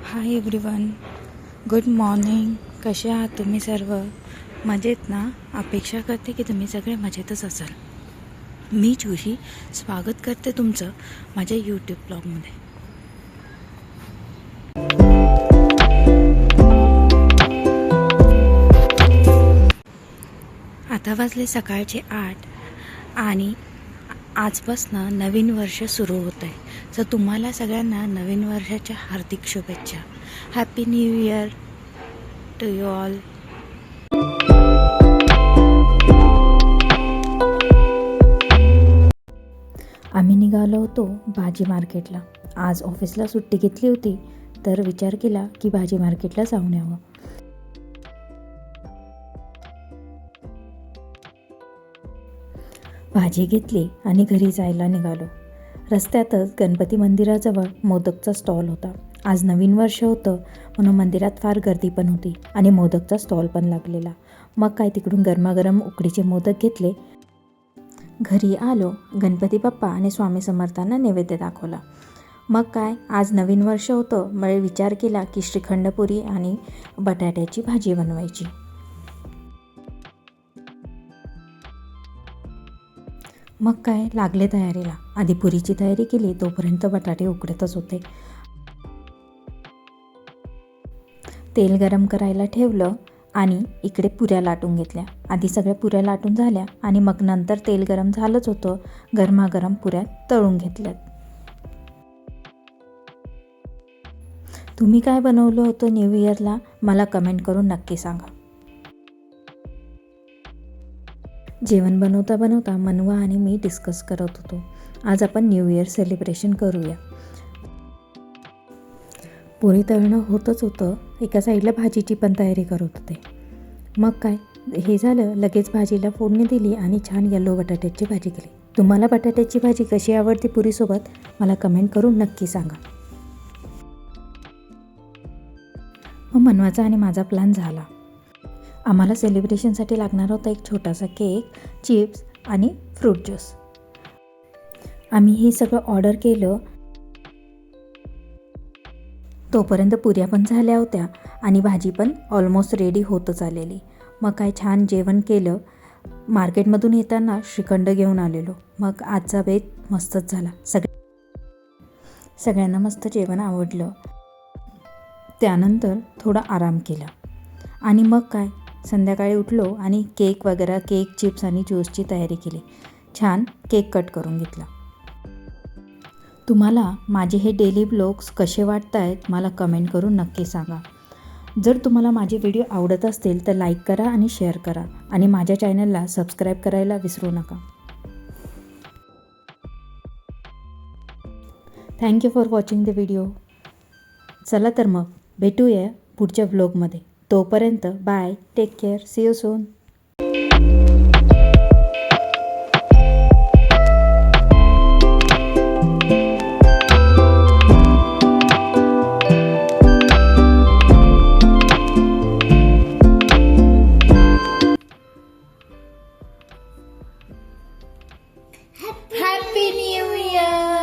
Hi everyone, good morning. कसे आहात तुम्ही सर्व? मजेत ना? अपेक्षा करते की तुम्ही सगळे मजेतच असाल. मी जोशी स्वागत करते तुमचं माझ्या यूट्यूब ब्लॉगमध्ये. आता वाजले सकाळचे 8 आणि आजपासून नवीन वर्ष सुरू होत आहे. तर तुम्हाला सगळ्यांना नवीन वर्षाच्या हार्दिक शुभेच्छा. Happy new year to you all. आम्ही निघालो होतो भाजी मार्केटला. आज ऑफिसला सुट्टी घेतली होती, तर विचार केला की भाजी मार्केटला जाऊन यावं. भाजी घेतली आणि घरी जायला निघालो. रस्त्यातच गणपती मंदिराजवळ मोदकचा स्टॉल होता. आज नवीन वर्ष होतं म्हणून मंदिरात फार गर्दी पण होती आणि मोदकचा स्टॉल पण लागलेला. मग काय तिकडून गरमागरम उकडीचे मोदक घेतले. घरी आलो, गणपती बाप्पा आणि स्वामी समर्थांना नैवेद्य दाखवला. मग काय आज नवीन वर्ष होतं, मला विचार केला की श्रीखंडपुरी आणि बटाट्याची भाजी बनवायची. मग काय लागले तयारीला. आधी पुरीची तयारी केली, तोपर्यंत बटाटे उकडतच होते. तेल गरम करायला ठेवलं आणि इकडे पुऱ्या लाटून घेतल्या. आधी सगळ्या पुऱ्या लाटून झाल्या आणि मग नंतर तेल गरम झालंच होतं, गरमागरम पुऱ्या तळून घेतल्यात. तुम्ही काय बनवलं होतं न्यू इयरला मला कमेंट करून नक्की सांगा. जेवण बनवता बनवता मनवा आणि मी डिस्कस करत होतो, आज आपण न्यू इयर सेलिब्रेशन करूया. पुरी तळणं होतच होतं, एका साईडला भाजीची पण तयारी करत होते. मग काय हे झालं, लगेच भाजीला फोडणी दिली आणि छान येलो बटाट्याची भाजी केली. तुम्हाला बटाट्याची भाजी कशी आवडते पुरीसोबत मला कमेंट करून नक्की सांगा. मग मनवाचा आणि माझा प्लॅन झाला. आम्हाला सेलिब्रेशनसाठी लागणार होता एक छोटासा केक, चिप्स आणि फ्रूट ज्यूस. आम्ही हे सगळं ऑर्डर केलं. तोपर्यंत पुऱ्या पण झाल्या होत्या आणि भाजी पण ऑलमोस्ट रेडी होतच आलेली. मग काय छान जेवण केलं. मार्केटमधून येताना श्रीखंड घेऊन आलेलो. मग आजचा बेत मस्तच झाला. सगळ्यांना मस्त जेवण आवडलं. त्यानंतर थोडा आराम केला आणि मग काय संध्याकाळी उठलो आणि केक वगैरे, केक, चिप्स आणि ज्यूसची तयारी केली. छान केक कट करून घेतला. तुम्हाला माझे हे डेली ब्लॉग्स कसे वाटत आहेत मला कमेंट करून नक्की सांगा. जर तुम्हाला माझे व्हिडिओ आवडत असतील तर लाईक करा आणि शेअर करा आणि माझ्या चॅनलला सबस्क्राईब करायला विसरू नका. Thank you for watching the video. चला तर मग भेटूया पुढच्या व्लॉगमध्ये. तोपर्यंत bye, take care, see you soon. Happy New Year!